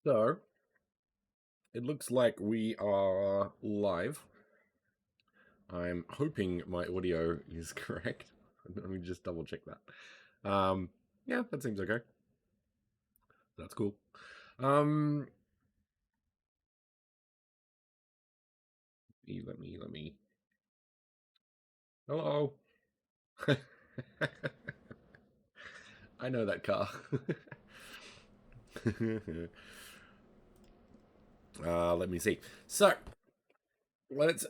So, it looks like we are live. I'm hoping my audio is correct. Let me just double check that. Yeah, that seems okay. That's cool. Let me. Hello. I know that car. Let me see. So, let's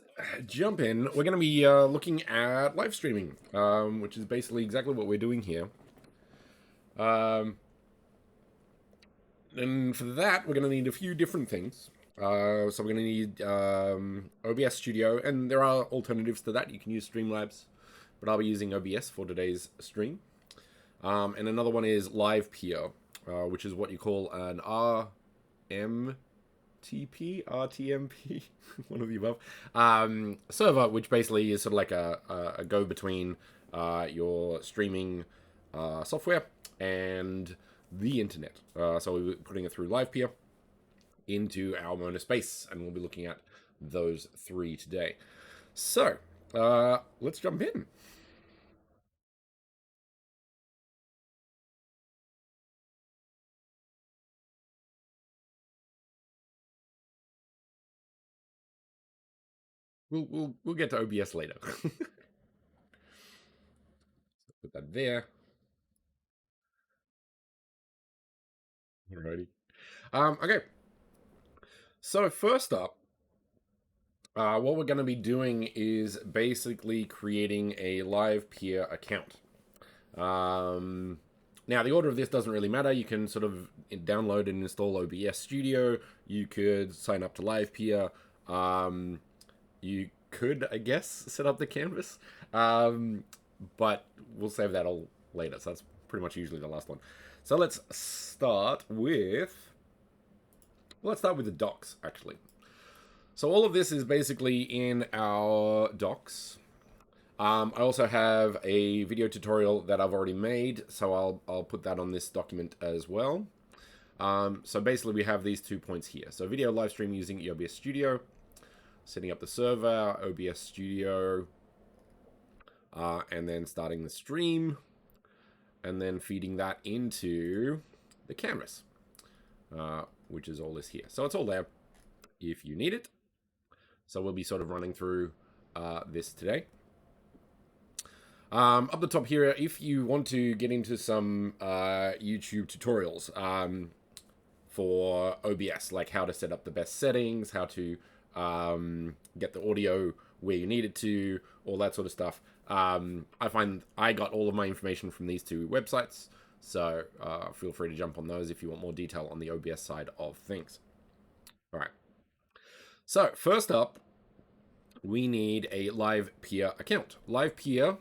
jump in. We're going to be looking at live streaming, which is basically exactly what we're doing here. And for that, we're going to need a few different things. So we're going to need OBS Studio, and there are alternatives to that. You can use Streamlabs, but I'll be using OBS for today's stream. And another one is Livepeer, which is what you call an RTMP, one of the above, server, which basically is sort of like a go-between your streaming software and the internet. So we're putting it through Livepeer into our Mona space, and we'll be looking at those three today. So let's jump in. We'll get to OBS later. Put that there. Alrighty. Okay. So first up, what we're going to be doing is basically creating a Livepeer account. Now, the order of this doesn't really matter. You can sort of download and install OBS Studio. You could sign up to Livepeer. You could, I guess, set up the canvas. But we'll save that all later. So that's pretty much usually the last one. So let's start with... Let's start with the docs, actually. So all of this is basically in our docs. I also have a video tutorial that I've already made, so I'll put that on this document as well. So basically we have these 2 points here. So video live stream using OBS Studio, setting up the server, OBS Studio, and then starting the stream, and then feeding that into the canvas, which is all this here. So it's all there if you need it. So we'll be sort of running through this today. Up the top here, if you want to get into some YouTube tutorials for OBS, like how to set up the best settings, how to get the audio where you need it to, all that sort of stuff, I find I got all of my information from these two websites, so feel free to jump on those if you want more detail on the OBS side of things. All right. So first up, we need a Livepeer account. Livepeer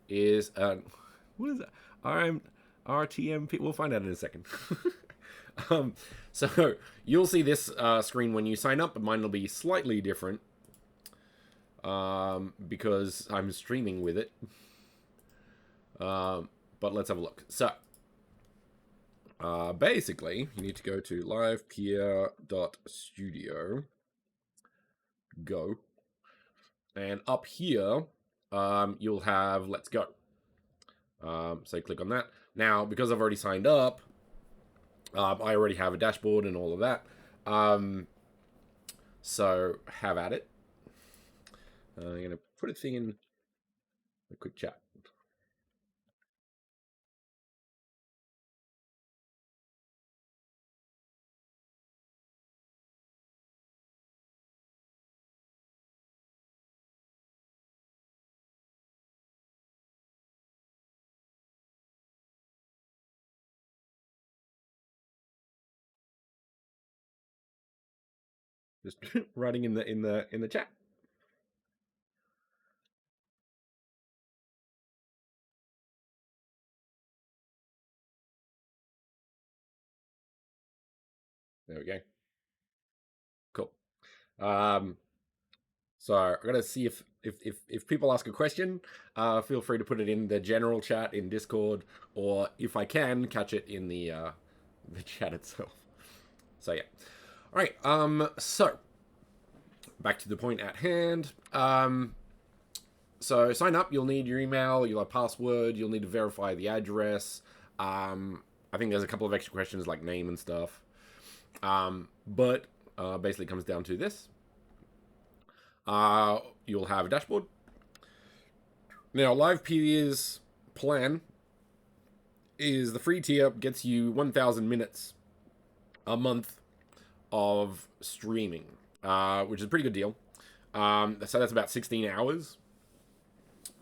is what is that? RTMP. We'll find out in a second. So you'll see this screen when you sign up, but mine will be slightly different because I'm streaming with it. But let's have a look. So basically, you need to go to livepeer.studio. Go. And up here, you'll have Let's Go. So click on that. Now, because I've already signed up, I already have a dashboard and all of that. So have at it. I'm going to put a thing in a quick chat. Just writing in the chat. There we go. Cool. So I'm gonna see if people ask a question, feel free to put it in the general chat in Discord, or if I can catch it in the the chat itself. So yeah. All right. So back to the point at hand. So sign up. You'll need your email. You'll have password. You'll need to verify the address. I think there's a couple of extra questions like name and stuff. But basically comes down to this. You'll have a dashboard. Now, Livepeer's plan is the free tier gets you 1,000 minutes a month of streaming, which is a pretty good deal. So that's about 16 hours.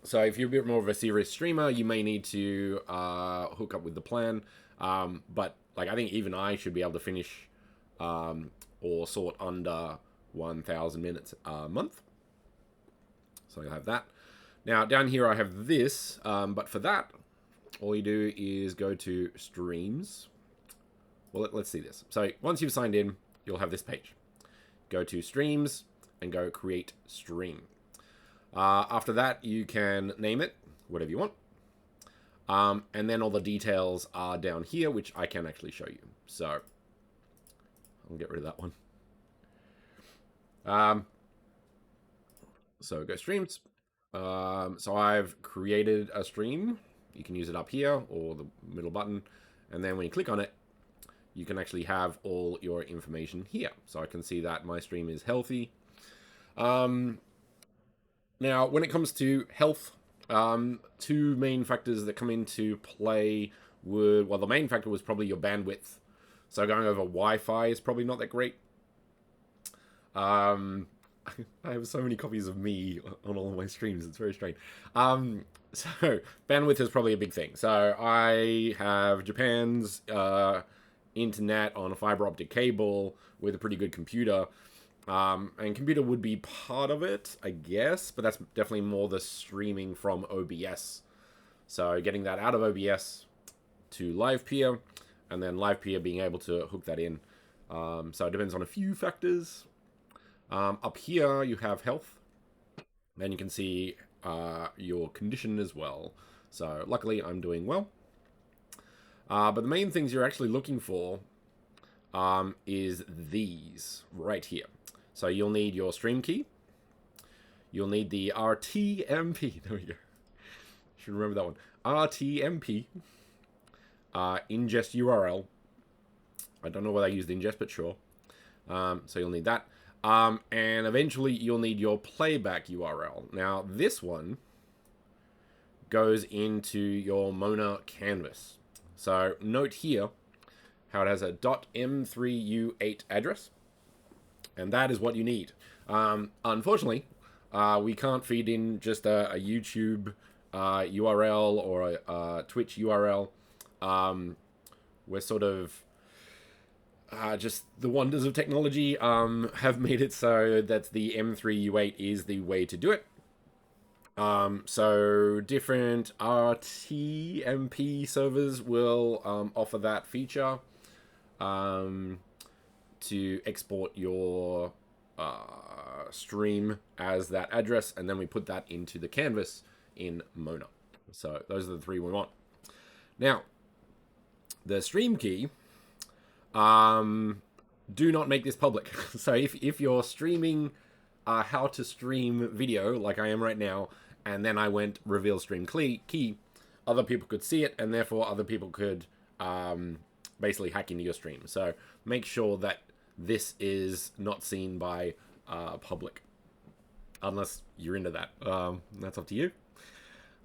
So if you're a bit more of a serious streamer, you may need to hook up with the plan. But like I think even I should be able to finish or sort under 1,000 minutes a month. So you'll have that. Now down here I have this, but for that, all you do is go to streams. Well, let's see this. So once you've signed in, you'll have this page. Go to streams and go create stream. After that, you can name it whatever you want. And then all the details are down here, which I can actually show you. So I'll get rid of that one. So go streams. So I've created a stream. You can use it up here or the middle button. And then when you click on it, you can actually have all your information here. So I can see that my stream is healthy. Now, when it comes to health, two main factors that come into play would, well, the main factor was probably your bandwidth. So going over Wi-Fi is probably not that great. I have so many copies of me on all of my streams. It's very strange. So bandwidth is probably a big thing. So I have Japan's internet on a fiber optic cable with a pretty good computer. And computer would be part of it, I guess, but that's definitely more the streaming from OBS. So getting that out of OBS to Livepeer, and then Livepeer being able to hook that in. So it depends on a few factors. Up here you have health, and you can see your condition as well. So luckily I'm doing well. But the main things you're actually looking for is these right here. So you'll need your stream key. You'll need the RTMP. There we go. Should remember that one. RTMP. Ingest URL. I don't know whether I used ingest, but sure. So you'll need that. And eventually you'll need your playback URL. Now this one goes into your Mona canvas. So note here how it has a .m3u8 address. And that is what you need. Unfortunately, we can't feed in just a YouTube URL or a Twitch URL. We're sort of just the wonders of technology have made it so that the M3U8 is the way to do it. So different RTMP servers will offer that feature. To export your stream as that address, and then we put that into the canvas in Mona. So those are the three we want. Now, the stream key, do not make this public. So if you're streaming how to stream video, like I am right now, and then I went reveal stream key, other people could see it, and therefore other people could basically hack into your stream. So make sure that this is not seen by public, unless you're into that. That's up to you.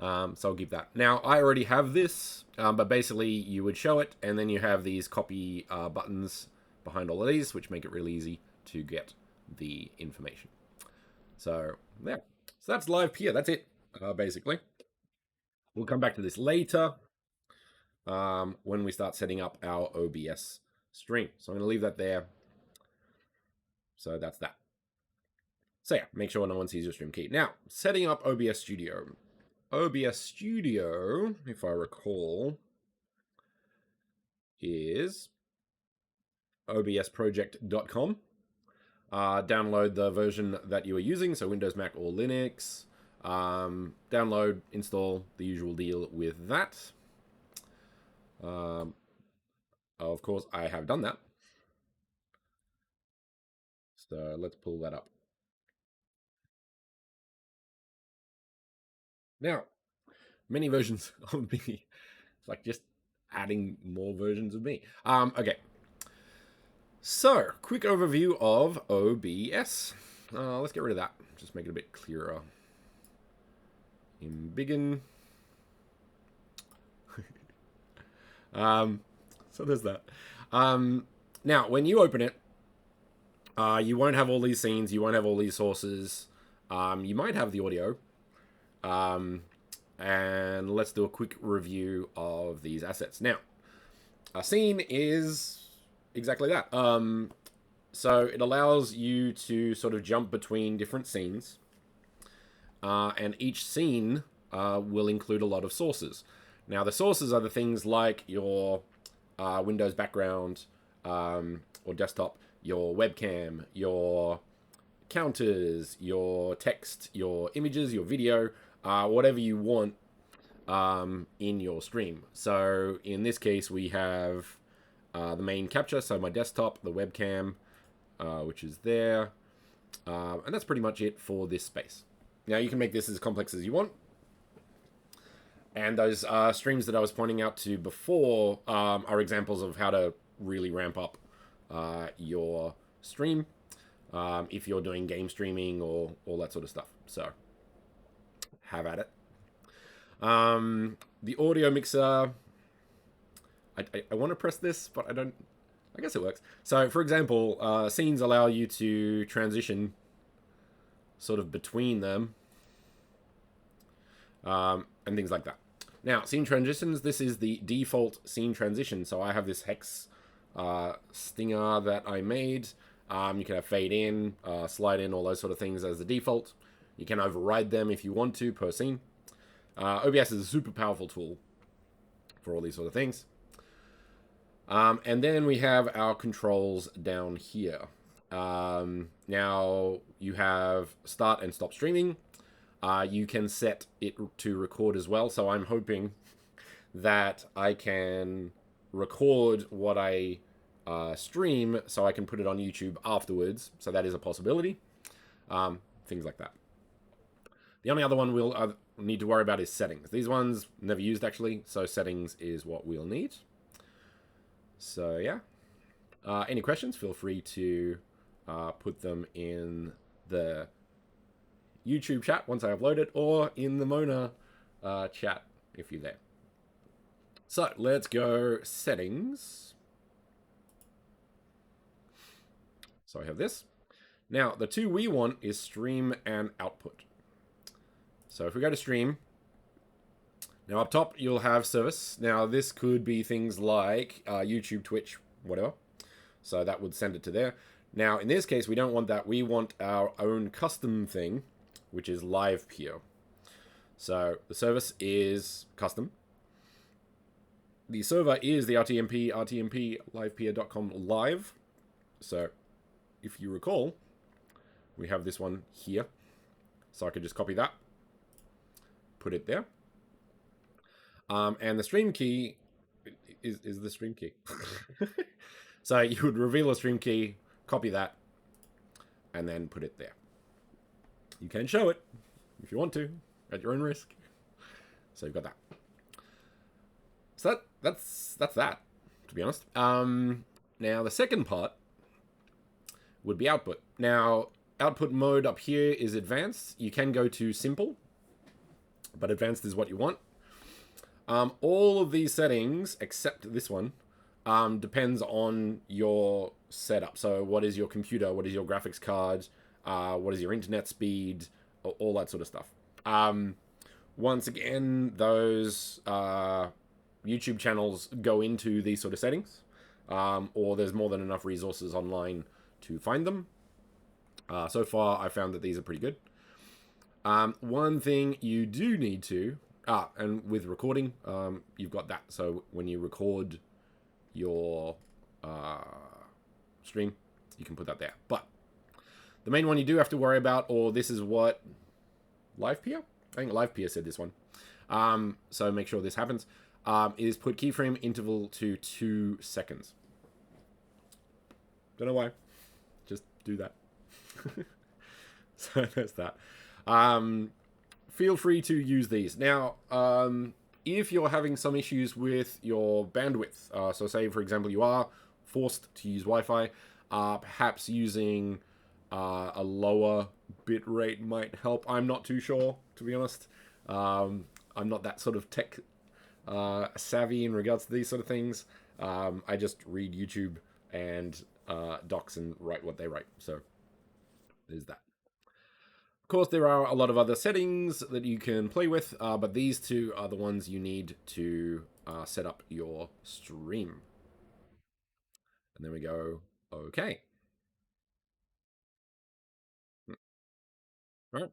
So I'll keep that. Now, I already have this, but basically you would show it, and then you have these copy buttons behind all of these, which make it really easy to get the information. So, yeah. So that's Livepeer. That's it, basically. We'll come back to this later when we start setting up our OBS stream. So I'm going to leave that there. So that's that. So yeah, make sure no one sees your stream key. Now, setting up OBS Studio. OBS Studio, if I recall, is obsproject.com. Download the version that you are using, so Windows, Mac, or Linux. Download, install, the usual deal with that. of course, I have done that. So let's pull that up. Now, many versions of me. It's like just adding more versions of me. Okay. So, quick overview of OBS. Let's get rid of that. Just make it a bit clearer. Embiggen. So there's that. Now, when you open it, you won't have all these scenes. You won't have all these sources. You might have the audio. And let's do a quick review of these assets. Now, a scene is exactly that. So it allows you to sort of jump between different scenes. And each scene will include a lot of sources. Now, the sources are the things like your Windows background or desktop, your webcam, your counters, your text, your images, your video, whatever you want in your stream. So in this case, we have the main capture, so my desktop, the webcam, which is there, and that's pretty much it for this space. Now, you can make this as complex as you want. And those streams that I was pointing out to before are examples of how to really ramp up your stream if you're doing game streaming or all that sort of stuff. So, have at it. The audio mixer, I want to press this, but I don't. I guess it works. So, for example, scenes allow you to transition sort of between them and things like that. Now, scene transitions, this is the default scene transition. So I have this hex stinger that I made. You can have fade in, slide in, all those sort of things as the default. You can override them if you want to per scene. OBS is a super powerful tool for all these sort of things. And then we have our controls down here. Now you have start and stop streaming. You can set it to record as well. So I'm hoping that I can record what I stream so I can put it on YouTube afterwards. So that is a possibility. Things like that. The only other one we'll need to worry about is settings. These ones never used actually. So settings is what we'll need. So yeah. Any questions? Feel free to put them in the YouTube chat once I upload it, or in the Mona chat if you're there. So let's go settings. So I have this. Now the two we want is stream and output. So if we go to stream, now up top you'll have service. Now this could be things like YouTube, Twitch, whatever. So that would send it to there. Now in this case we don't want that. We want our own custom thing, which is Livepeer. So the service is custom. The server is the RTMP livepeer.com live. So if you recall, we have this one here. So I could just copy that, put it there. And the stream key is the stream key. So you would reveal a stream key, copy that, and then put it there. You can show it if you want to, at your own risk. So you've got that. So that's that, to be honest. Now the second part would be output. Now output mode up here is advanced. You can go to simple, but advanced is what you want. All of these settings, except this one, depends on your setup. So what is your computer? What is your graphics card? What is your internet speed? All that sort of stuff. Once again, those YouTube channels go into these sort of settings, or there's more than enough resources online to find them. So far, I found that these are pretty good. One thing you do need to, and with recording, you've got that. So when you record your stream, you can put that there. But the main one you do have to worry about, or this is what Livepeer? I think Livepeer said this one. So make sure this happens, is put keyframe interval to 2 seconds. Don't know why. Just do that. So there's that. Feel free to use these. Now, if you're having some issues with your bandwidth, so say, for example, you are forced to use Wi-Fi, perhaps using a lower bit rate might help. I'm not too sure, to be honest. I'm not that sort of tech savvy in regards to these sort of things. I just read YouTube and docs and write what they write. So there's that. Of course, there are a lot of other settings that you can play with, but these two are the ones you need to set up your stream. And then we go, okay. All right.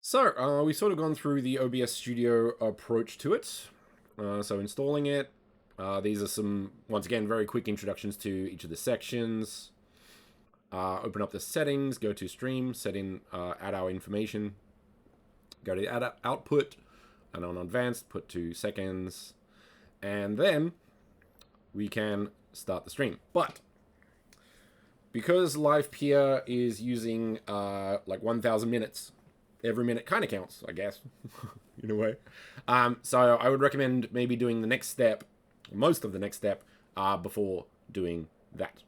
So we've sort of gone through the OBS Studio approach to it. So installing it. These are some, once again, very quick introductions to each of the sections. Open up the settings, go to stream, set in, add our information. Go to add output, and on advanced, put 2 seconds. And then we can start the stream. But because Livepeer is using like 1,000 minutes, every minute kind of counts, I guess, in a way. So I would recommend maybe doing the next step, most of the next step, before doing that.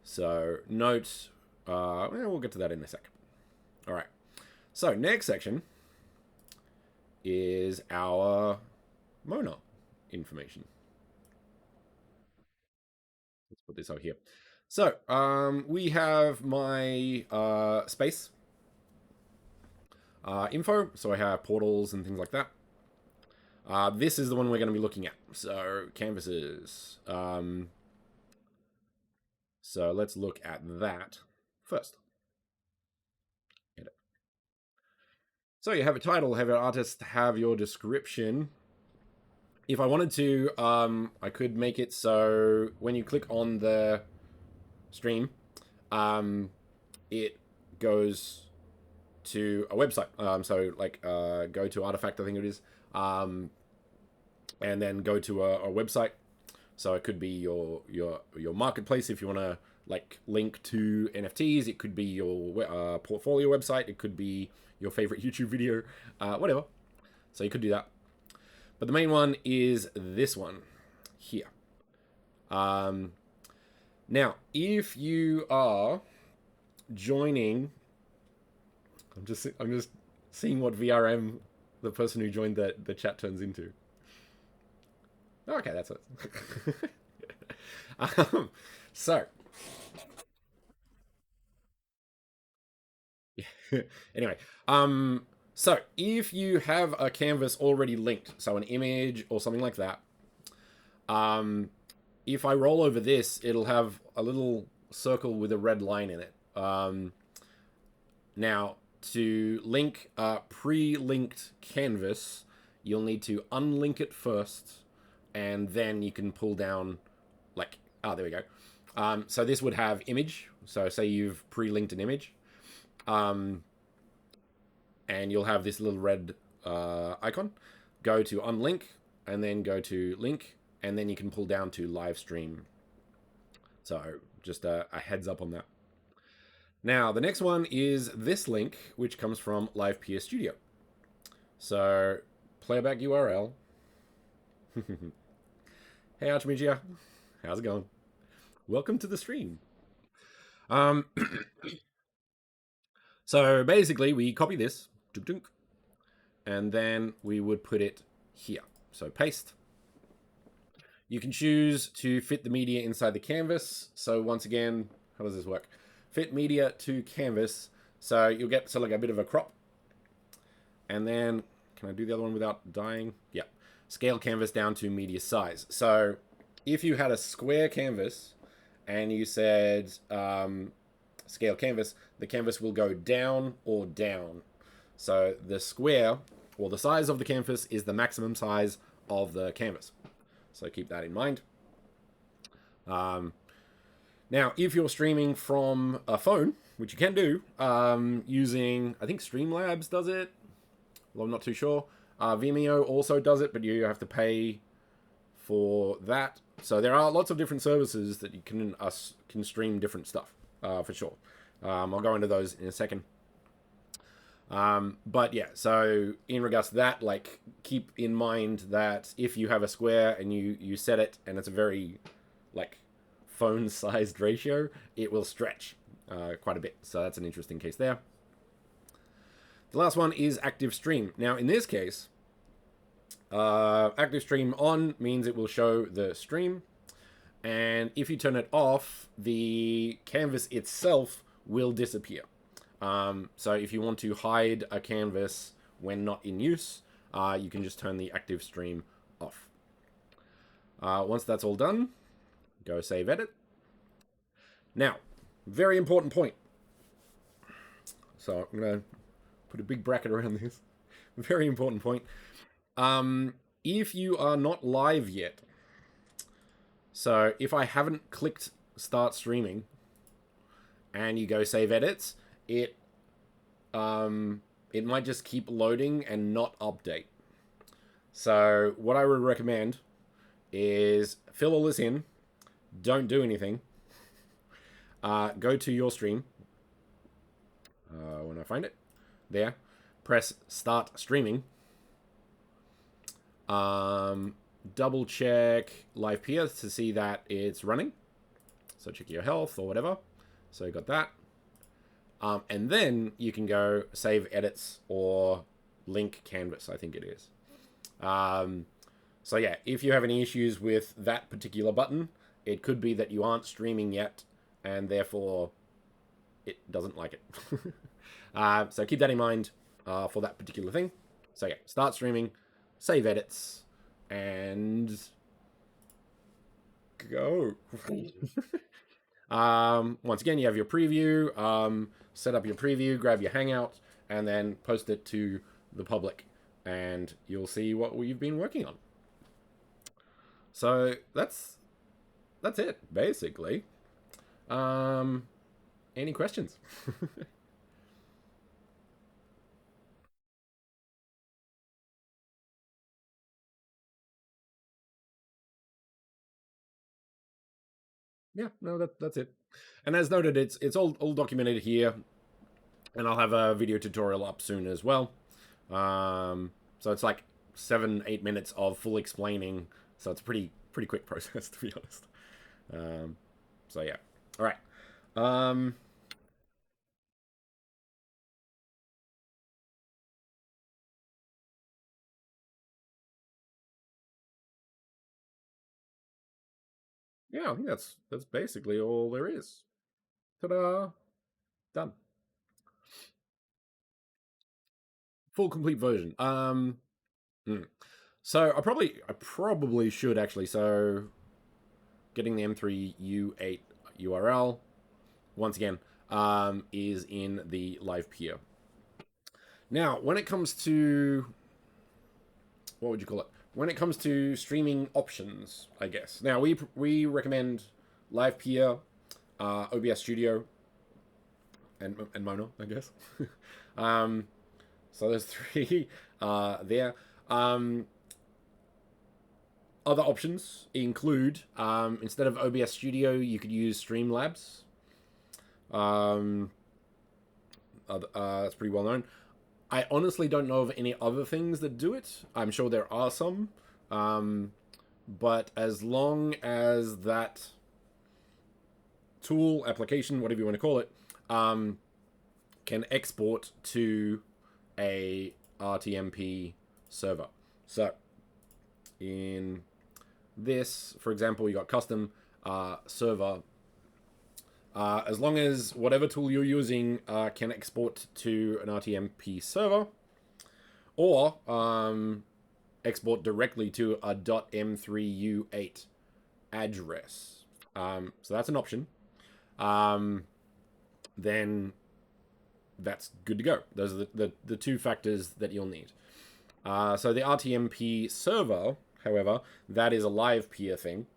So note, well, we'll get to that in a sec. All right. So next section is our Mona information. Let's put this out here. So we have my space info. So I have portals and things like that. This is the one we're going to be looking at. So canvases. So let's look at that first. So you have a title, have an artist, have your description. If I wanted to, I could make it so when you click on the stream, it goes to a website. So like go to Artifact, I think it is, and then go to a website. So it could be your marketplace if you want to like link to NFTs. It could be your portfolio website. It could be your favorite YouTube video, whatever. So you could do that. But the main one is this one here. Now, if you are joining, I'm just seeing what VRM the person who joined the chat turns into. Okay, that's it. So, anyway, so if you have a canvas already linked, so an image or something like that, if I roll over this, it'll have a little circle with a red line in it. Now, to link a pre-linked canvas, you'll need to unlink it first, and then you can pull down, like, oh, there we go. So this would have image. So say you've pre-linked an image. And you'll have this little red icon. Go to unlink, and then go to link, and then you can pull down to live stream. So just a heads up on that. Now, the next one is this link, which comes from Livepeer Studio. So, playback URL. Hey, Archmedia. How's it going? Welcome to the stream. So basically, we copy this, and then we would put it here. So paste. You can choose to fit the media inside the canvas. So once again, how does this work? Fit media to canvas. So you'll get like a bit of a crop. And then, can I do the other one without dying? Yeah. Scale canvas down to media size. So if you had a square canvas and you said scale canvas, the canvas will go down or down. So the square, or the size of the canvas, is the maximum size of the canvas. So keep that in mind. Now, if you're streaming from a phone, which you can do, using, I think Streamlabs does it. Well, I'm not too sure. Vimeo also does it, but you have to pay for that. So there are lots of different services that you can stream different stuff, for sure. I'll go into those in a second. But yeah, so in regards to that, like, keep in mind that if you have a square and you set it and it's a very, like, phone-sized ratio, it will stretch quite a bit. So that's an interesting case there. The last one is active stream. Now, in this case, active stream on means it will show the stream. And if you turn it off, the canvas itself will disappear. So if you want to hide a canvas when not in use, you can just turn the active stream off. Once that's all done, go save edit. Now, very important point. So I'm going to put a big bracket around this. Very important point. If you are not live yet, so if I haven't clicked start streaming and you go save edits, it might just keep loading and not update. So what I would recommend is fill all this in, don't do anything, go to your stream, when I find it, there, press start streaming, double check Livepeer to see that it's running, so check your health or whatever, so you got that. And then you can go save edits or link canvas, I think it is. So yeah, if you have any issues with that particular button, it could be that you aren't streaming yet, and therefore it doesn't like it. So keep that in mind for that particular thing. So yeah, start streaming, save edits, and go. Once again, you have your preview. Set up your preview, grab your Hangout, and then post it to the public, and you'll see what we've been working on. So that's it, basically. Any questions? Yeah, no, that's it. And as noted, it's all documented here, and I'll have a video tutorial up soon as well. So it's like 7-8 minutes of full explaining. So it's a pretty quick process, to be honest. So yeah, all right. Yeah, I think that's basically all there is. Ta-da! Done. Full complete version. So I probably should actually. So getting the M3U8 URL once again is in the Livepeer. Now, when it comes to what would you call it? When it comes to streaming options, I guess. Now we recommend Livepeer, OBS Studio, and Mono, I guess. So there's 3 there. Other options include, instead of OBS Studio, you could use Streamlabs. That's pretty well known. I honestly don't know of any other things that do it. I'm sure there are some. But as long as that tool, application, whatever you want to call it, can export to a RTMP server. So in this, for example, you got custom server. As long as whatever tool you're using can export to an RTMP server, or export directly to a .m3u8 address. So that's an option. Then that's good to go. Those are the 2 factors that you'll need. So the RTMP server, however, that is a Livepeer thing.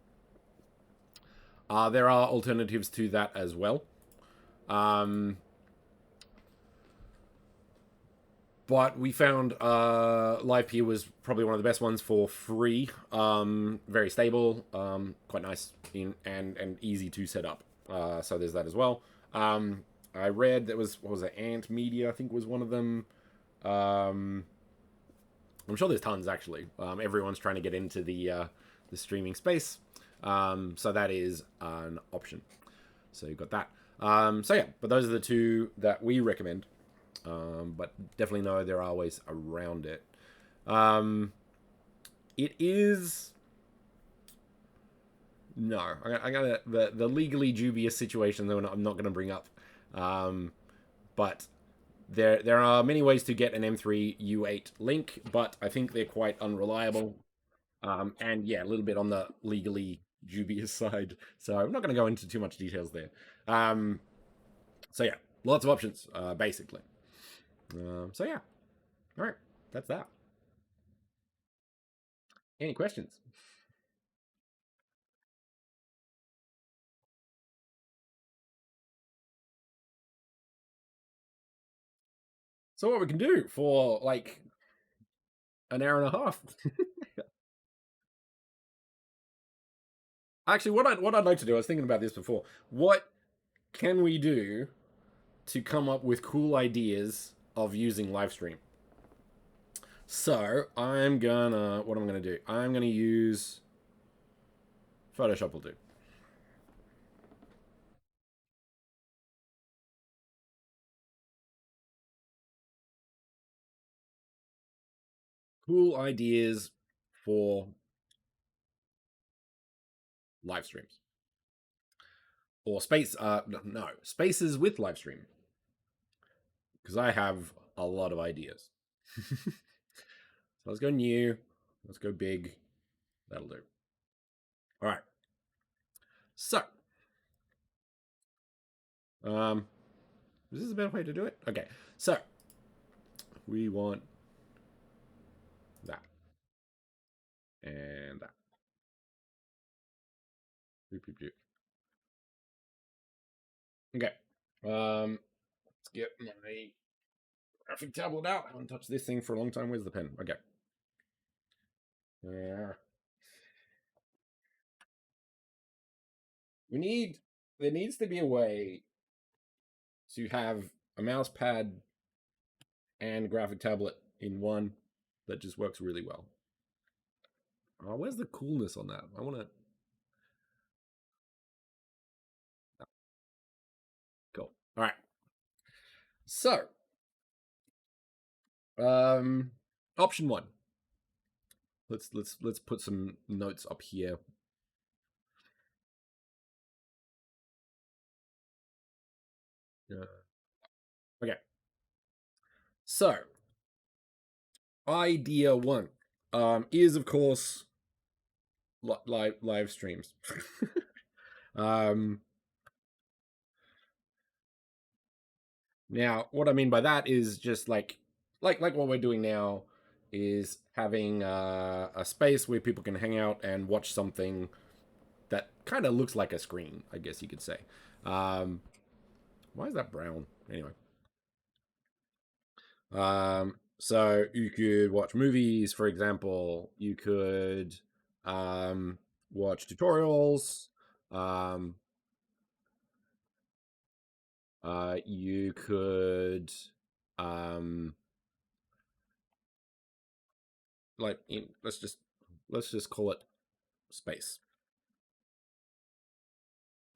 There are alternatives to that as well. But we found Livepeer was probably one of the best ones for free. Very stable, quite nice and easy to set up. So there's that as well. I read that was, what was it, Ant Media, I think was one of them. I'm sure there's tons actually. Everyone's trying to get into the streaming space. So that is an option. So you've got that. So yeah, but those are the two that we recommend. But definitely know there are ways around it. It is no. I got the legally dubious situation that I'm not going to bring up. But there are many ways to get an M3 U8 link, but I think they're quite unreliable. And yeah, a little bit on the legally dubious side. So I'm not going to go into too much details there. So yeah, lots of options, basically. So yeah, all right, that's that. Any questions? So what we can do for like an hour and a half? Actually, what I'd like to do, I was thinking about this before. What can we do to come up with cool ideas of using Livestream? So I'm gonna, what am I gonna do? I'm gonna use Photoshop. Will do. Cool ideas for live streams or space. No, spaces with live stream because I have a lot of ideas. So let's go new. Let's go big. That'll do. All right. So, is this a better way to do it? Okay. So, we want that and that. Okay. Let's get my graphic tablet out. I haven't touched this thing for a long time. Where's the pen? Okay. Yeah. There needs to be a way to have a mouse pad and graphic tablet in one that just works really well. Oh, where's the coolness on that? I want to. Cool. All right. So, option one. Let's put some notes up here. Okay. So, idea one is of course live streams. Now, what I mean by that is just like what we're doing now is having a space where people can hang out and watch something that kind of looks like a screen, I guess you could say. Why is that brown? Anyway. So you could watch movies, for example. You could watch tutorials. Um, you could like let's just call it space.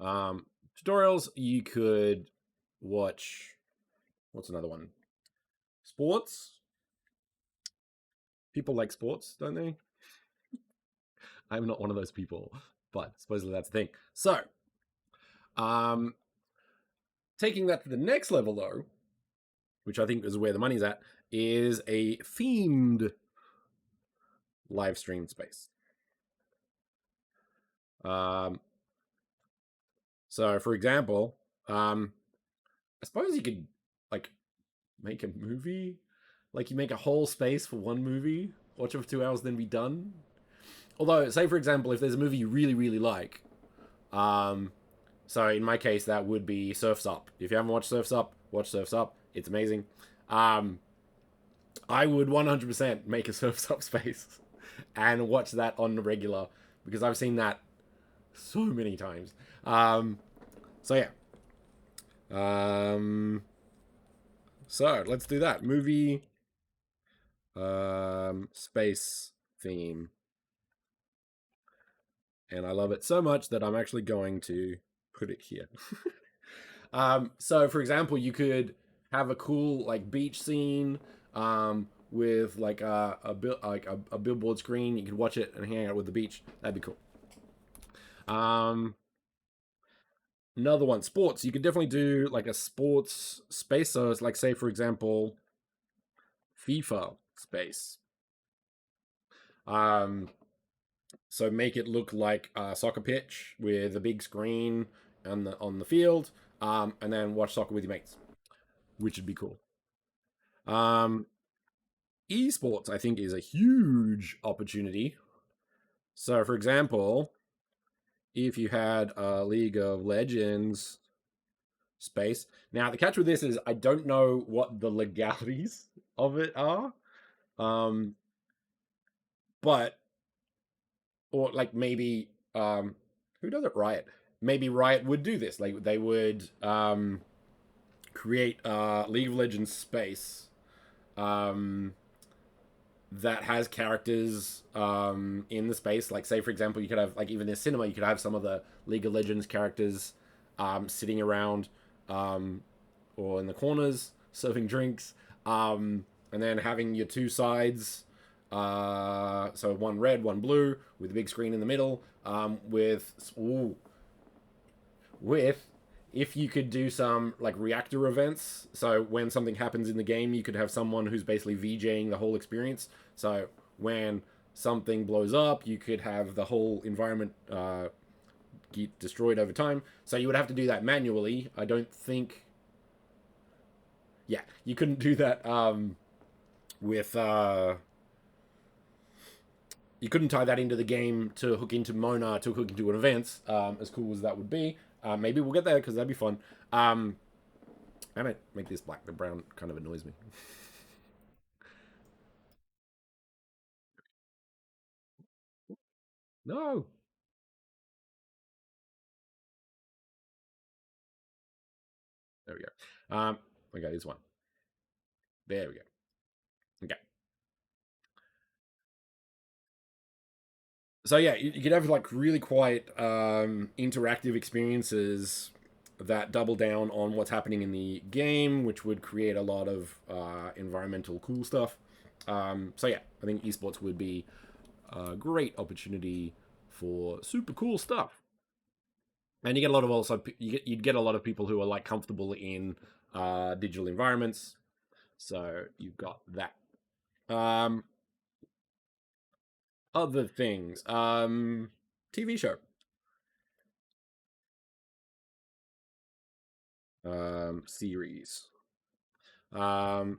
Tutorials. You could watch. What's another one? Sports. People like sports, don't they? I'm not one of those people, but supposedly that's the thing. So, taking that to the next level, though, which I think is where the money's at, is a themed live stream space. So, for example, I suppose you could like make a movie, like you make a whole space for one movie, watch it for 2 hours, then be done. Although, say for example, if there's a movie you really like, so in my case that would be Surf's Up. If you haven't watched Surf's Up, watch Surf's Up. It's amazing. I would 100% make a Surf's Up space and watch that on the regular because I've seen that so many times. So yeah. So let's do that. Movie space theme. And I love it so much that I'm actually going to put it here. So for example, you could have a cool like beach scene with like a billboard screen. You could watch it and hang out with the beach. That'd be cool. Um, Another one, sports. You could definitely do like a sports space. So it's like, say, for example, FIFA space. Um, so make it look like a soccer pitch with a big screen on the field, and then watch soccer with your mates, which would be cool. Um, Esports, I think, is a huge opportunity. So, for example, if you had a League of Legends space. Now, the catch with this is I don't know what the legalities of it are. Um, but or like maybe who does it? Riot. Maybe Riot would do this. Like they would create a League of Legends space um, that has characters in the space. Like say for example, you could have like even in cinema, you could have some of the League of Legends characters sitting around or in the corners serving drinks, and then having your two sides. So one red, one blue, with a big screen in the middle. With if you could do some like reactor events, so when something happens in the game, you could have someone who's basically VJing the whole experience. So when something blows up, you could have the whole environment get destroyed over time. So you would have to do that manually. I don't think. Yeah, you couldn't do that with. You couldn't tie that into the game to hook into Mona to hook into an event. As cool as that would be, maybe we'll get there because that'd be fun. I might make this black. The brown kind of annoys me. No. There we go. Okay, this one. There we go. Okay. So yeah, you could have like really quiet interactive experiences that double down on what's happening in the game, which would create a lot of environmental cool stuff. So yeah, I think esports would be a great opportunity for super cool stuff. And you get a lot of also you'd get a lot of people who are like comfortable in digital environments. So you've got that. Um, Other things, TV show, series.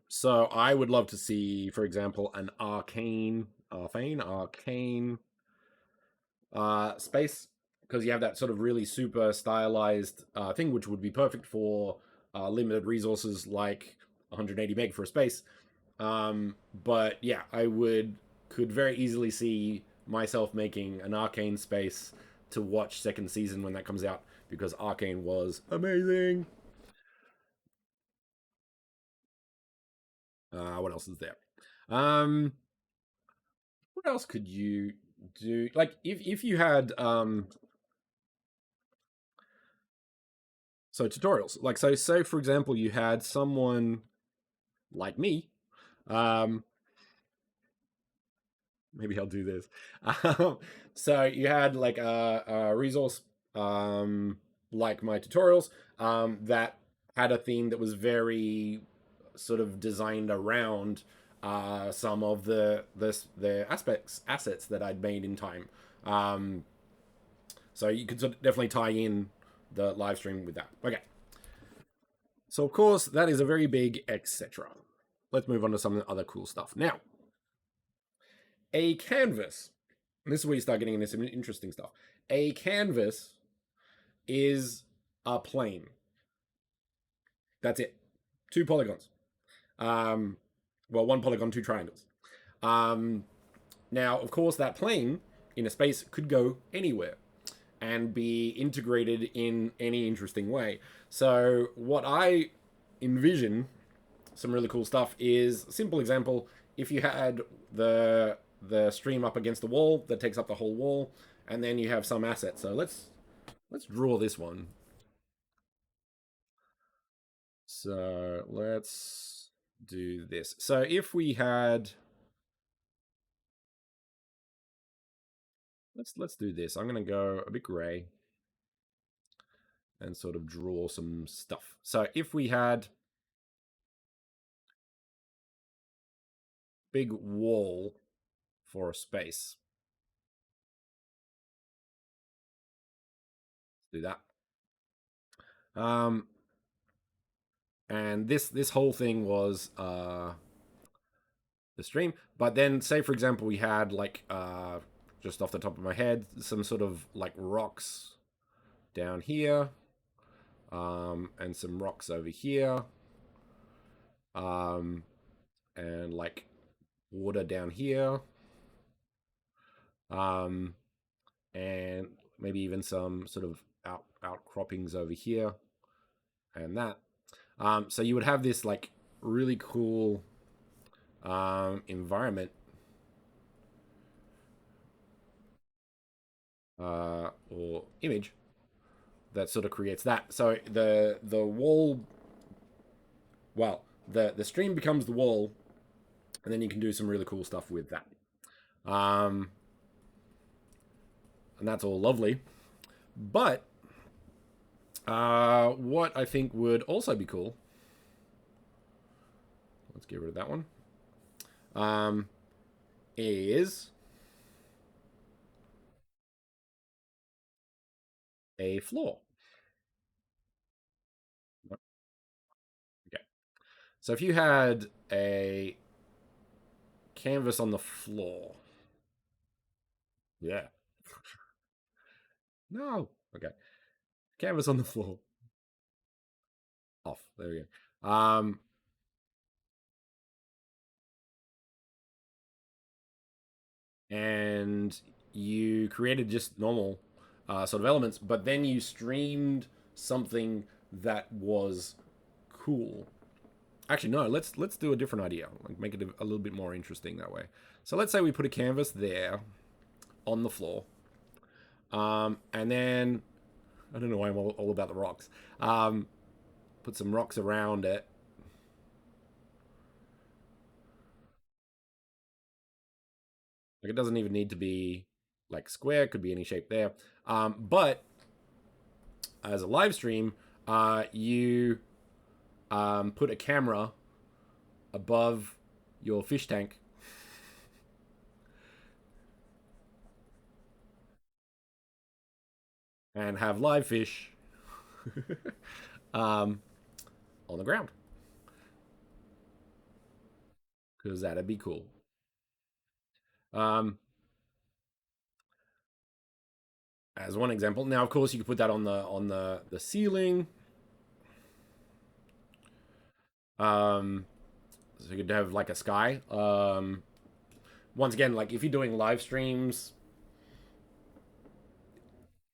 So I would love to see, for example, an arcane space because you have that sort of really super stylized thing, which would be perfect for limited resources like 180 meg for a space. But yeah, I would could very easily see myself making an arcane space to watch second season when that comes out because arcane was amazing. What else is there? Um, what else could you do? Like if you had so tutorials. Like so say for example you had someone like me. Um Maybe I'll do this. So you had like a resource like my tutorials that had a theme that was very sort of designed around some of the assets that I'd made in time. Um, so you could sort of definitely tie in the live stream with that. Okay. So of course that is a very big etc. Let's move on to some other cool stuff. Now, a canvas. And this is where you start getting into some interesting stuff. A canvas is a plane. That's it. Two polygons. Um, Well, one polygon, two triangles. Now, of course, that plane in a space could go anywhere and be integrated in any interesting way. So, what I envision, some really cool stuff, is a simple example. If you had the stream up against the wall that takes up the whole wall, and then you have some asset. So let's draw this one. So let's do this. So if we had, let's do this. I'm gonna go a bit gray and sort of draw some stuff. So if we had big wall for a space, let's do that. And this whole thing was the stream. But then, say for example, we had like just off the top of my head, some sort of like rocks down here, and some rocks over here, and like water down here, and maybe even some sort of outcroppings over here, and that. So you would have this like really cool environment or image that sort of creates that. So the wall, well, the stream becomes the wall, and then you can do some really cool stuff with that. And that's all lovely. But what I think would also be cool, let's get rid of that one, is a floor. Okay. So if you had a canvas on the floor. Yeah. No. Okay. Canvas on the floor. Off. There we go. And you created just normal sort of elements, but then you streamed something that was cool. Actually, no. Let's do a different idea. Like make it a little bit more interesting that way. So let's say we put a canvas there on the floor, and then I don't know why I'm all about the rocks. Put some rocks around it. Like it doesn't even need to be like square. It could be any shape there. But as a live stream, you put a camera above your fish tank, and have live fish on the ground, because that'd be cool. As one example. Now, of course, you could put that on the ceiling. So you could have like a sky. Once again, like if you're doing live streams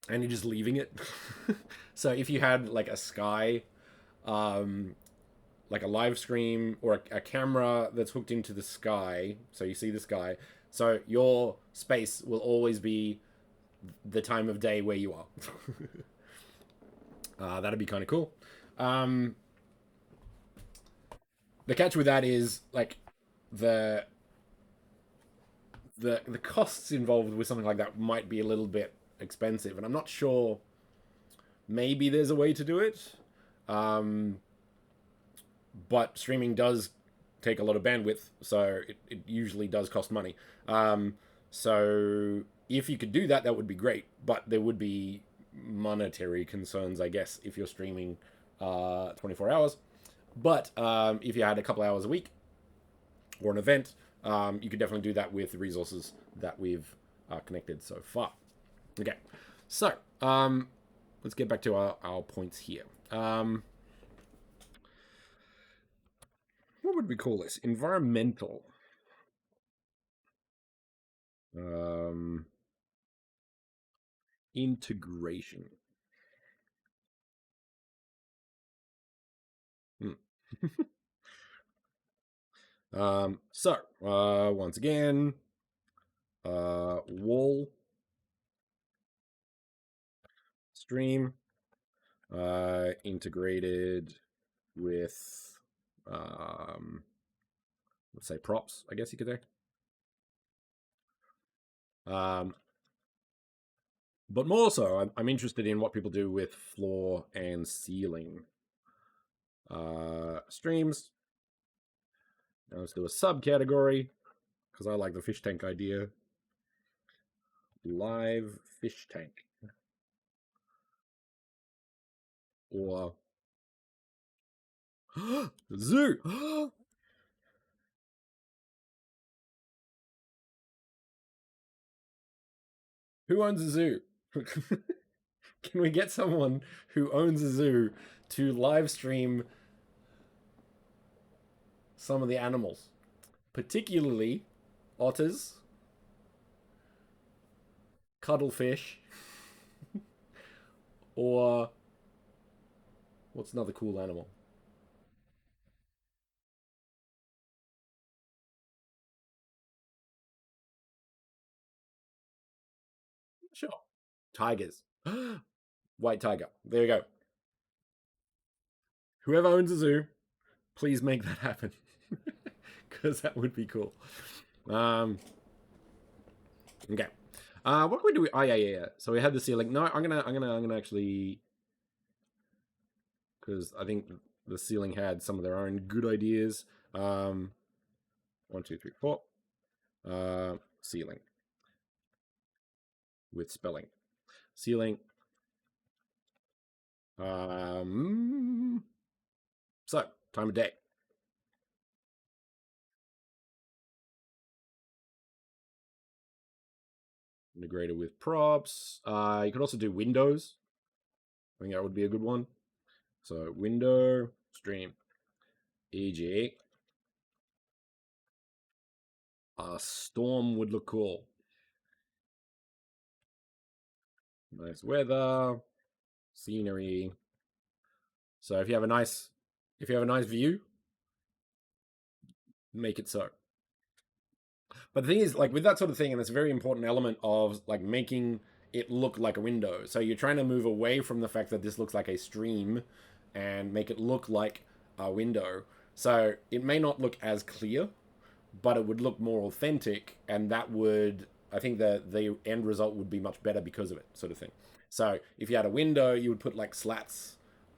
and you're just leaving it. So if you had like a sky, like a live stream or a camera that's hooked into the sky, so you see the sky, so your space will always be the time of day where you are. That'd be kind of cool. The catch with that is like the the costs involved with something like that might be a little bit expensive, and I'm not sure. Maybe there's a way to do it, but streaming does take a lot of bandwidth, so it usually does cost money. So if you could do that, that would be great, but there would be monetary concerns, I guess, if you're streaming 24 hours. But if you had a couple hours a week or an event, you could definitely do that with the resources that we've connected so far. Okay, so let's get back to our points here. What would we call this? Environmental. Integration. Once again, wall stream integrated with, let's say props, I guess you could say. But more so, I'm interested in what people do with floor and ceiling streams. Now let's do a subcategory because I like the fish tank idea. Live fish tank. Or zoo. Who owns a zoo? Can we get someone who owns a zoo to live stream some of the animals, particularly otters, cuttlefish, or what's another cool animal? Sure. Tigers. White tiger. There you go. Whoever owns a zoo, please make that happen. Because that would be cool. Okay. What can we do? Oh yeah. So we had the ceiling. No, I'm gonna actually, because I think the ceiling had some of their own good ideas. 1, 2, 3, 4. Ceiling with spelling. Ceiling. So time of day. Integrated with props. You could also do windows. I think that would be a good one. So window stream, e.g. A storm would look cool. Nice weather, scenery. So if you have a nice view, make it so. But the thing is, like with that sort of thing, and it's a very important element of like making it look like a window. So you're trying to move away from the fact that this looks like a stream and make it look like a window. So it may not look as clear, but it would look more authentic, and that would, I think that the end result would be much better because of it, sort of thing. So if you had a window, you would put like slats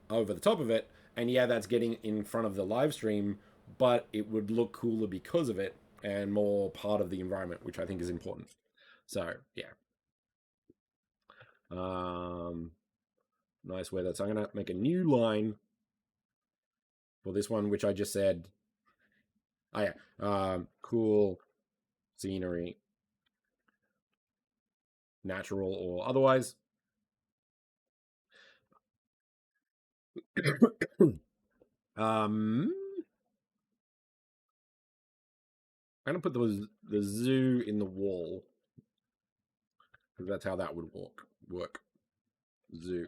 over the top of it, and yeah, that's getting in front of the live stream, but it would look cooler because of it and more part of the environment, which I think is important. So yeah. Nice weather. So I'm gonna make a new line for this one, which I just said. Oh yeah. Cool scenery, natural or otherwise. I'm gonna put the zoo in the wall because that's how that would work. Zoo.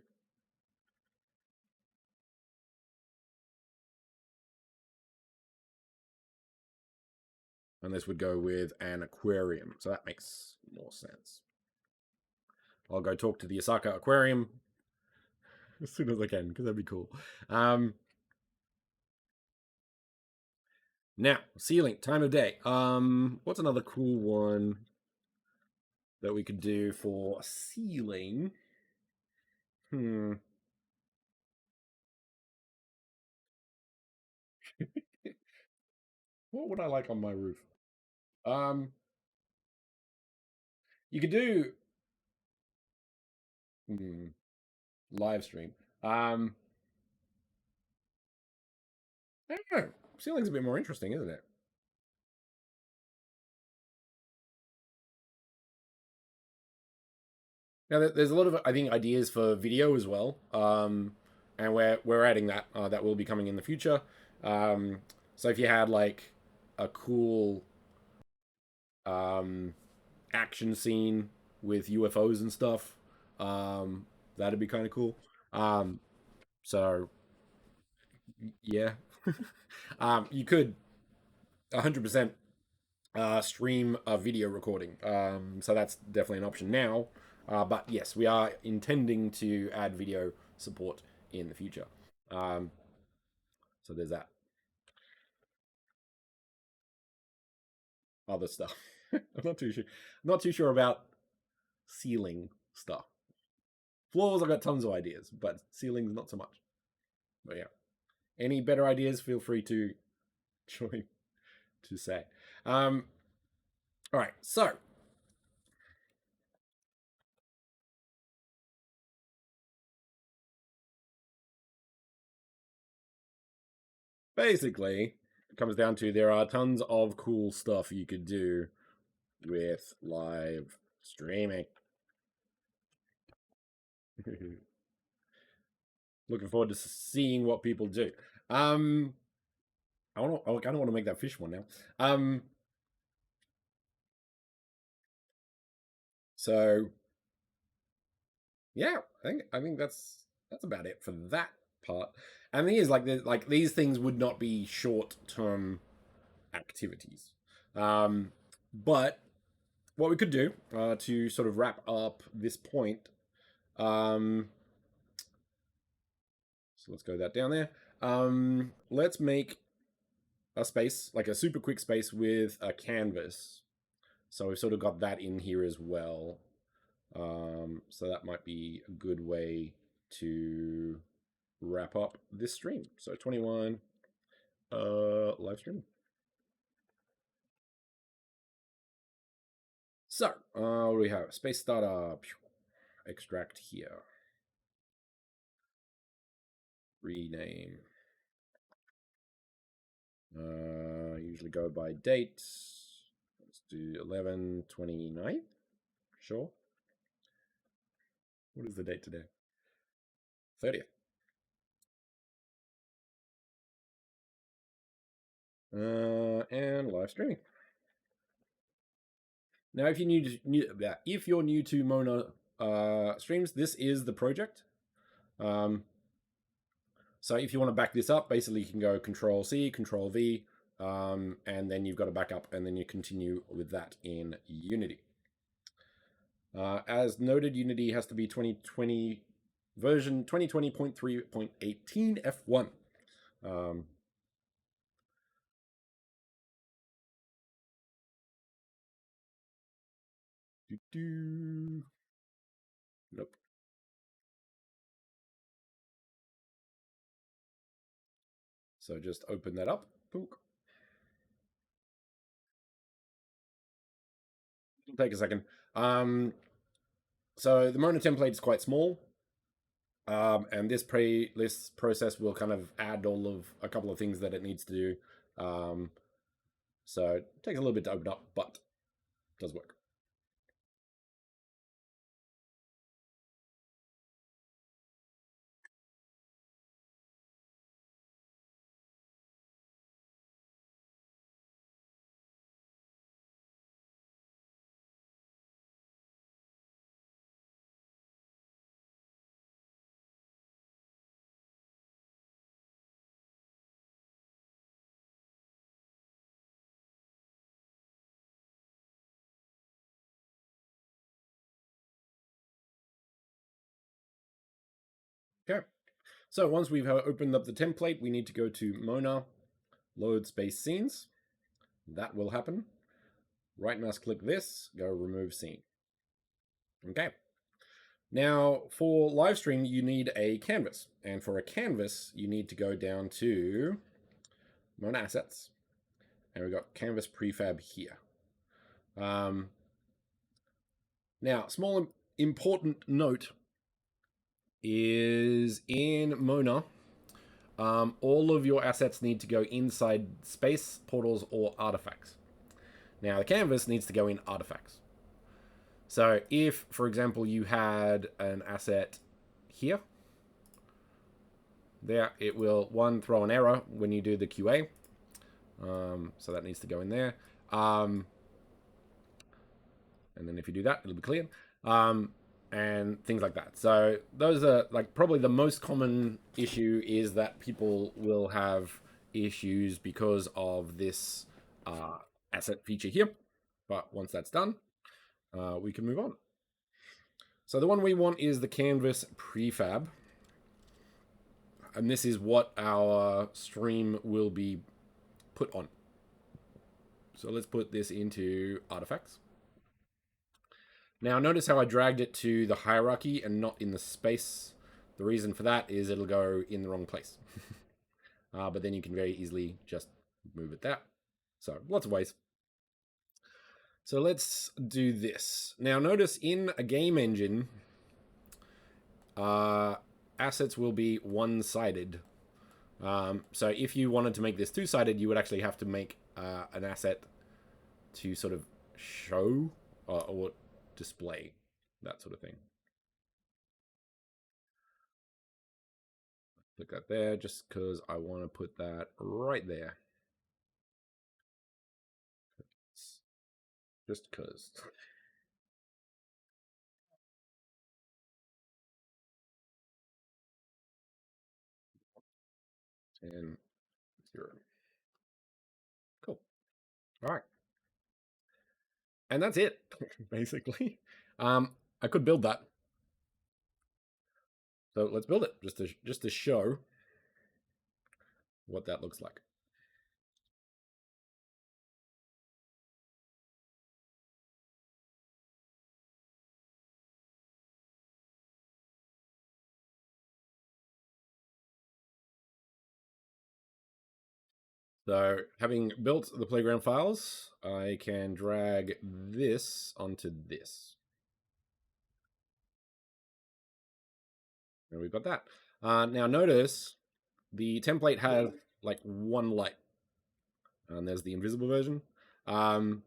And this would go with an aquarium, so that makes more sense. I'll go talk to the Osaka Aquarium as soon as I can because that'd be cool. Now, ceiling, time of day. What's another cool one that we could do for ceiling? What would I like on my roof? You could do live stream. I don't know. Ceiling's a bit more interesting, isn't it? Now, there's a lot of, I think, ideas for video as well, and we're adding that. That will be coming in the future. So if you had like a cool action scene with UFOs and stuff, that'd be kind of cool. Um, so yeah, you could 100% stream a video recording. So that's definitely an option now. But yes, we are intending to add video support in the future. Um, so there's that. Other stuff. I'm not too sure. Not too sure about ceiling stuff. Floors, I've got tons of ideas, but ceilings, not so much. But yeah, any better ideas? Feel free to join to say. All right, so basically, it comes down to there are tons of cool stuff you could do with live streaming. Looking forward to seeing what people do. I kind of want to make that fish one now. So yeah, I think that's about it for that part. And the thing is, like these things would not be short term activities. But what we could do to sort of wrap up this point, so let's go that down there. Let's make a space, like a super quick space with a canvas. So we've sort of got that in here as well. So that might be a good way to wrap up this stream. So 21 live stream. So what do we have? Space startup. Extract here. Rename. Usually go by date. Let's do 11/29. Sure. What is the date today? 30th. And live streaming. Now, if you're new to Mona streams, this is the project. So if you want to back this up, basically you can go Control C, Control V, and then you've got a backup, and then you continue with that in Unity. As noted, Unity has to be 2020 version 2020.3.18 F1. Nope. So just open that up. It'll take a second. So the Mona template is quite small. And this process will kind of add a couple of things that it needs to do. So it takes a little bit to open up, but it does work. Okay. So once we've opened up the template, we need to go to Mona, load space scenes. That will happen. Right mouse click this, go remove scene. Okay. Now for live stream, you need a canvas. And for a canvas, you need to go down to Mona assets. And we've got canvas prefab here. Now, small important note is in Mona, all of your assets need to go inside space, portals, or artifacts. Now, the canvas needs to go in artifacts. So if, for example, you had an asset here, there, it will, one, throw an error when you do the QA, So that needs to go in there. And then if you do that, it'll be clear. And things like that. So those are like probably the most common issue is that people will have issues because of this asset feature here. But once that's done, we can move on. So the one we want is the canvas prefab. And this is what our stream will be put on. So let's put this into artifacts. Now notice how I dragged it to the hierarchy and not in the space. The reason for that is it'll go in the wrong place. But then you can very easily just move it there. So lots of ways. So let's do this. Now notice in a game engine, assets will be one-sided. So if you wanted to make this two-sided, you would actually have to make an asset to sort of show or display, that sort of thing. Click that there just because I want to put that right there. Just because. And 0. Cool. All right. And that's it, basically. I could build that. So let's build it just to show what that looks like. So having built the playground files, I can drag this onto this. And we've got that. Now notice the template has like one light. And there's the invisible version. So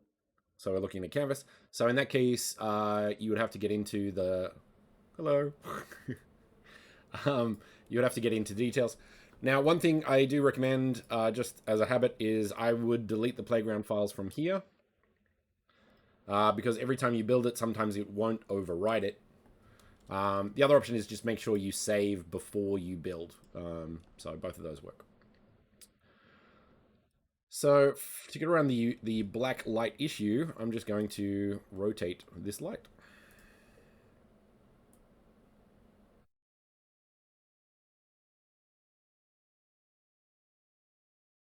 we're looking at canvas. So in that case, you would have to get into the... Hello. You would have to get into details. Now, one thing I do recommend, just as a habit, is I would delete the playground files from here. Because every time you build it, sometimes it won't overwrite it. The other option is just make sure you save before you build. So both of those work. So to get around the black light issue, I'm just going to rotate this light.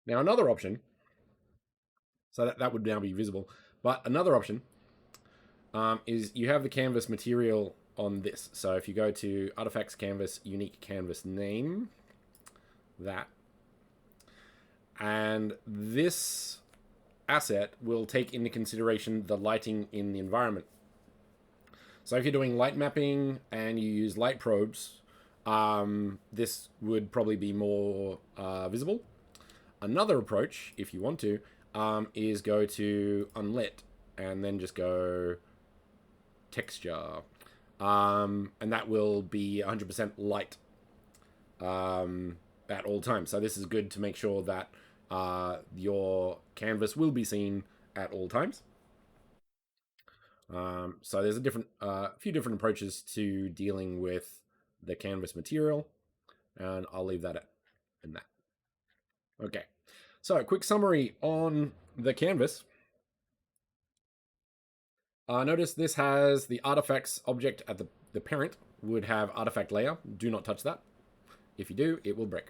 Now another option, so that would now be visible, but another option is you have the canvas material on this. So if you go to Artifacts Canvas, Unique Canvas Name, that, and this asset will take into consideration the lighting in the environment. So if you're doing light mapping and you use light probes, this would probably be more visible. Another approach, if you want to, is go to unlit and then just go texture. And that will be 100% light at all times. So this is good to make sure that your canvas will be seen at all times. So there's a few different approaches to dealing with the canvas material, and I'll leave that in that. Okay, so quick summary on the canvas. Notice this has the artifacts object at the parent would have artifact layer. Do not touch that. If you do, it will break.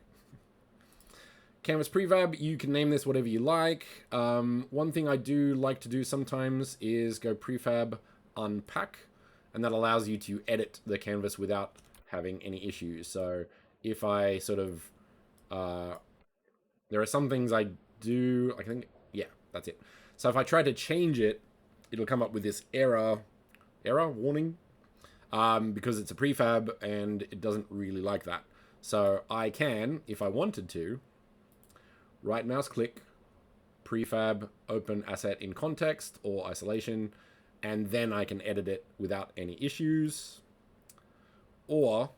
Canvas prefab, you can name this whatever you like. One thing I do like to do sometimes is go prefab unpack, and that allows you to edit the canvas without having any issues. So if I sort of, there are some things I do, I think, yeah, that's it. So if I try to change it, it'll come up with this error warning, because it's a prefab and it doesn't really like that. So I can, if I wanted to, right mouse click, prefab, open asset in context or isolation, and then I can edit it without any issues. Or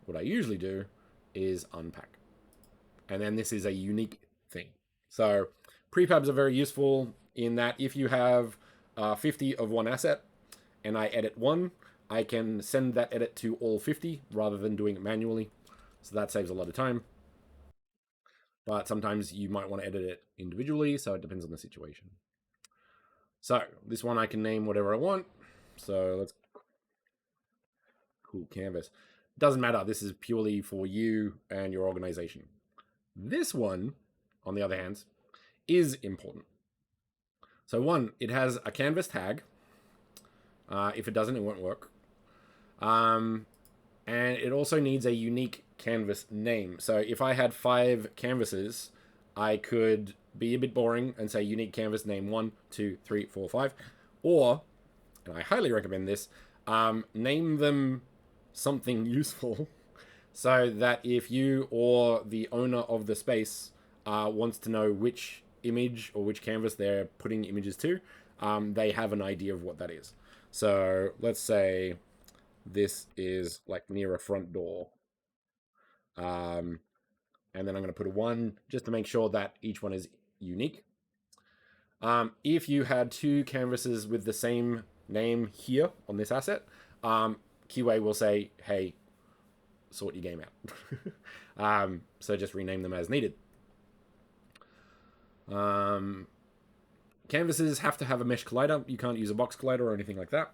what I usually do is unpack. And then this is a unique thing. So Prefabs are very useful in that if you have 50 of one asset and I edit one, I can send that edit to all 50 rather than doing it manually. So that saves a lot of time. But sometimes you might want to edit it individually, so it depends on the situation. So this one I can name whatever I want. So let's cool canvas. Doesn't matter. This is purely for you and your organization. This one, on the other hand, is important. So one, it has a canvas tag. If it doesn't, it won't work. And it also needs a unique canvas name. So if I had 5 canvases, I could be a bit boring and say unique canvas name 1, 2, 3, 4, 5. Or, and I highly recommend this, name them something useful so that if you or the owner of the space wants to know which image or which canvas they're putting images to, they have an idea of what that is. So let's say this is like near a front door. And then I'm going to put a 1 just to make sure that each one is unique. If you had 2 canvases with the same name here on this asset, QA will say, hey, sort your game out. So just rename them as needed. Canvases have to have a mesh collider. You can't use a box collider or anything like that.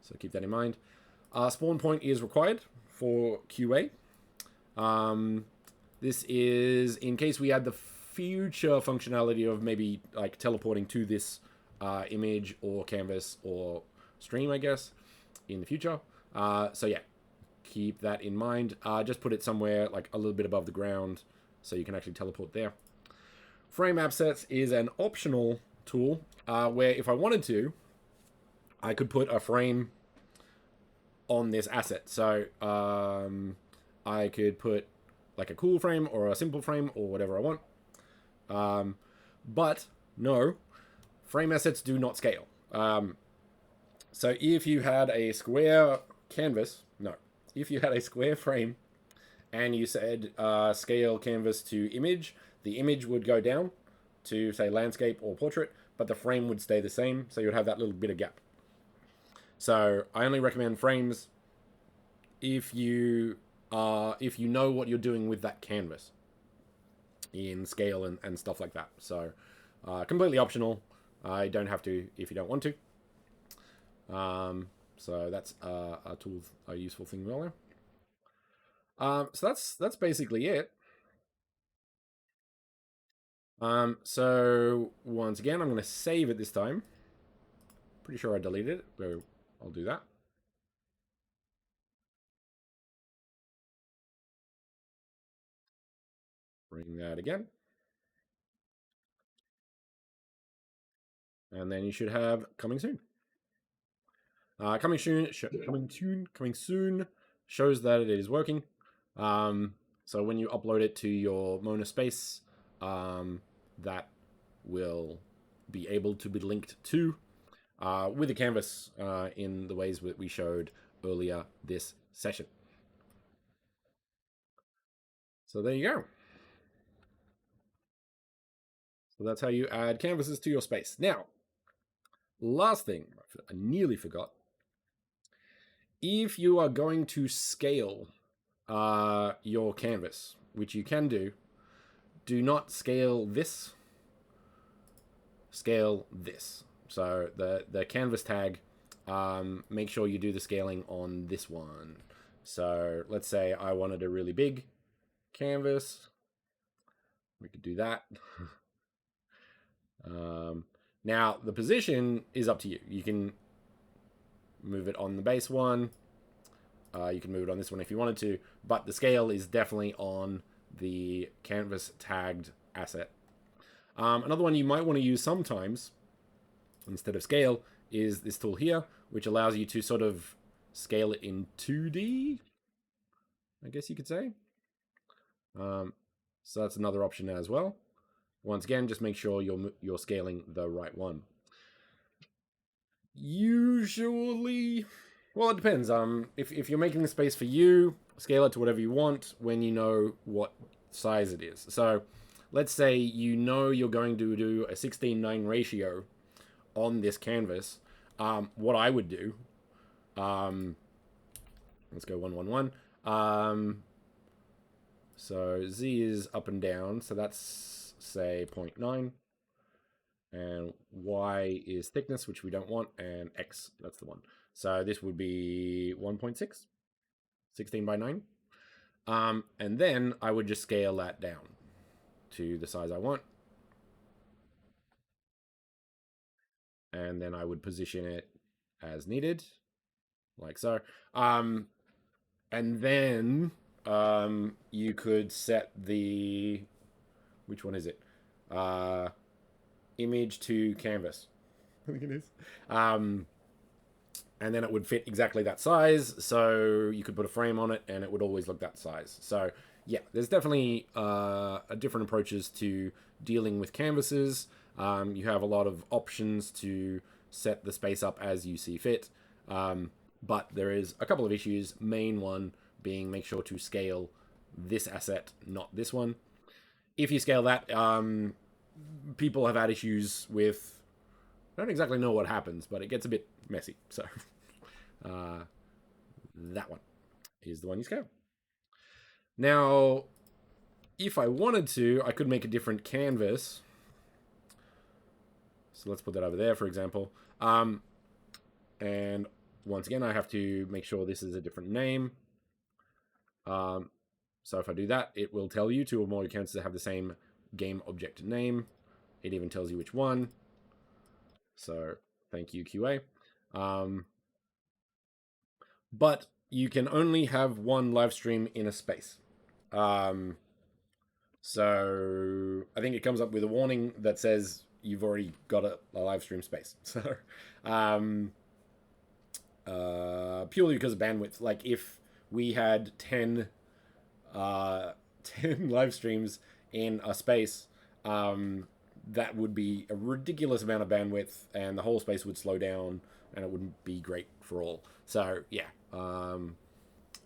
So keep that in mind. Spawn point is required for QA. This is in case we add the future functionality of maybe like teleporting to this image or canvas or stream, I guess, in the future. So yeah, keep that in mind. Just put it somewhere like a little bit above the ground so you can actually teleport there. Frame assets is an optional tool where if I wanted to, I could put a frame on this asset. So I could put like a cool frame or a simple frame or whatever I want. But no, frame assets do not scale. So if you had a square canvas, no, if you had a square frame and you said scale canvas to image, the image would go down to say landscape or portrait, but the frame would stay the same. So you'd have that little bit of gap. So I only recommend frames if you know what you're doing with that canvas in scale and stuff like that. So completely optional. I don't have to if you don't want to. So that's a tool, a useful thing there. So that's basically it. So once again, I'm going to save it this time. Pretty sure I deleted it, so I'll do that. Bring that again. And then you should have coming soon. Coming soon shows that it is working. So when you upload it to your Mona space, that will be able to be linked to with the canvas in the ways that we showed earlier this session. So there you go. So that's how you add canvases to your space. Now, last thing, I nearly forgot. If you are going to scale your canvas, which you can do not scale this, scale this. So the canvas tag, make sure you do the scaling on this one. So let's say I wanted a really big canvas. We could do that. Now, the position is up to you. You can move it on the base one. You can move it on this one if you wanted to, but the scale is definitely on the canvas tagged asset. Another one you might want to use sometimes, instead of scale, is this tool here, which allows you to sort of scale it in 2D, I guess you could say. So that's another option as well. Once again, just make sure you're scaling the right one. Usually, well, it depends. If you're making the space for you, scale it to whatever you want when you know what size it is. So let's say you know you're going to do a 16:9 ratio on this canvas. What I would do, um, let's go 111. So Z is up and down, so that's say 0.9, and Y is thickness, which we don't want, and X, that's the one. So this would be 1.6, 16 by 9. And then I would just scale that down to the size I want. And then I would position it as needed, like so. And then you could set the, which one is it? Image to canvas. I think it is. And then it would fit exactly that size. So you could put a frame on it and it would always look that size. So yeah, there's definitely different approaches to dealing with canvases. You have a lot of options to set the space up as you see fit. But there is a couple of issues. Main one being make sure to scale this asset, not this one. If you scale that, people have had issues with. I don't exactly know what happens, but it gets a bit messy. So that one is the one you scale. Now, if I wanted to, I could make a different canvas. So let's put that over there, for example. And once again, I have to make sure this is a different name. So if I do that, it will tell you 2 or more accounts that have the same game object name. It even tells you which one. So thank you, QA. But you can only have one live stream in a space. So I think it comes up with a warning that says you've already got a live stream space. So purely because of bandwidth, like if we had 10 live streams in a space, that would be a ridiculous amount of bandwidth and the whole space would slow down and it wouldn't be great for all. So yeah,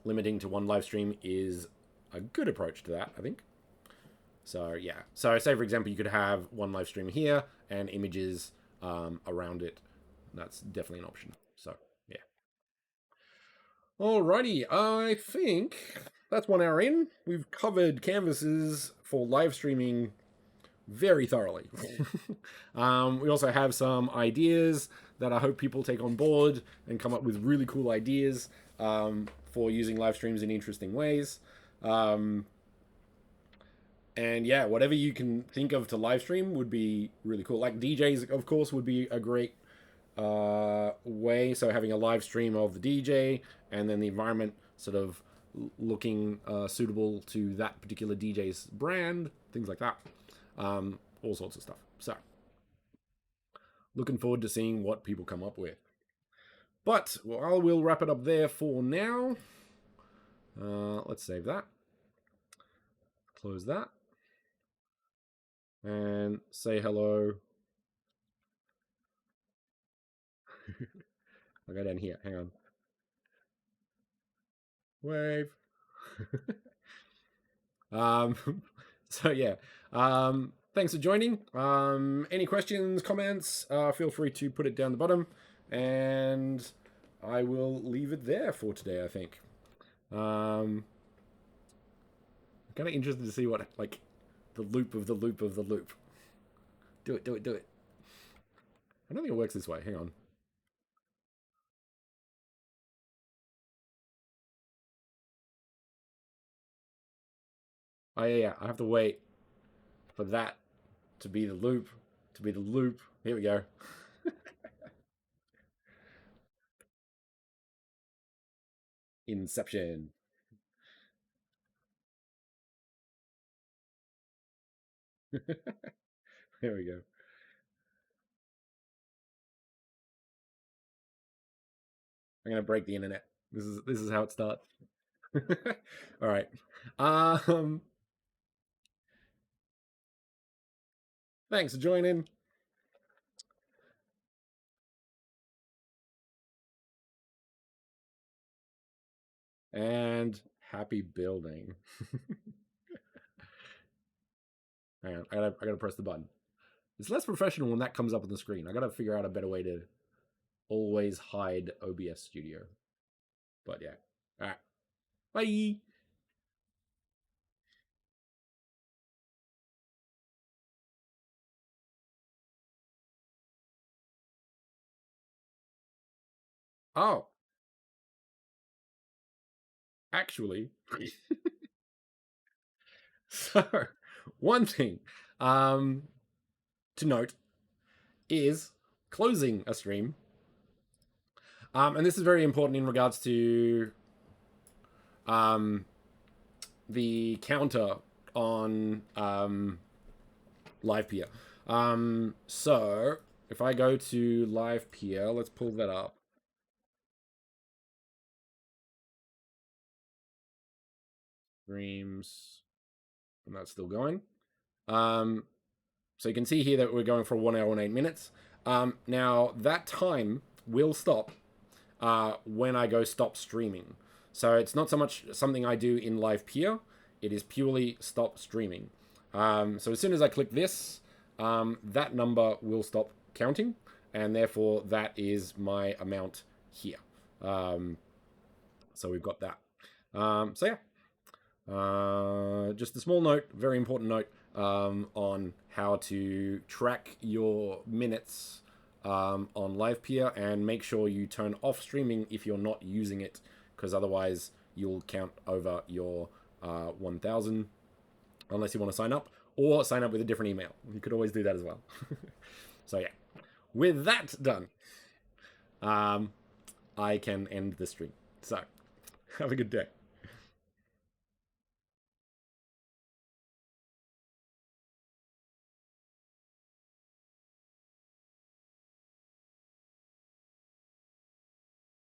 limiting to one live stream is a good approach to that, I think. So yeah, so say for example you could have one live stream here and images around it. That's definitely an option. So yeah. Alrighty, I think that's 1 hour in. We've covered canvases for live streaming very thoroughly. We also have some ideas that I hope people take on board and come up with really cool ideas for using live streams in interesting ways. And yeah, whatever you can think of to live stream would be really cool. Like DJs, of course, would be a great way. So having a live stream of the DJ and then the environment sort of looking suitable to that particular DJ's brand, things like that. All sorts of stuff. So looking forward to seeing what people come up with. But well, we'll wrap it up there for now. Let's save that. Close that. And say hello. I'll go down here. Hang on. Wave. So yeah. Thanks for joining. Any questions, comments? Feel free to put it down the bottom, and I will leave it there for today. I think. I'm kind of interested to see what like the loop of the loop of the loop. Do it, do it, do it. I don't think it works this way. Hang on. Oh yeah, yeah. I have to wait for that to be the loop. To be the loop. Here we go. Inception. There we go. I'm gonna break the internet. This is how it starts. All right. Um, Thanks for joining, and happy building. Hang on, I gotta press the button. It's less professional when that comes up on the screen. I gotta figure out a better way to always hide OBS Studio. But yeah. Alright. Bye! Oh, actually. So, one thing to note is closing a stream. And this is very important in regards to the counter on Livepeer. So, if I go to Livepeer, let's pull that up. Streams, and that's still going. So you can see here that we're going for 1 hour and 8 minutes. Now, that time will stop when I go stop streaming. So it's not so much something I do in Livepeer. It is purely stop streaming. So as soon as I click this, that number will stop counting. And therefore, that is my amount here. So we've got that. So yeah. Just a small note, very important note, on how to track your minutes on Livepeer, and make sure you turn off streaming if you're not using it, because otherwise you'll count over your 1,000 unless you want to sign up, or sign up with a different email. You could always do that as well. So yeah, with that done, I can end the stream. So have a good day.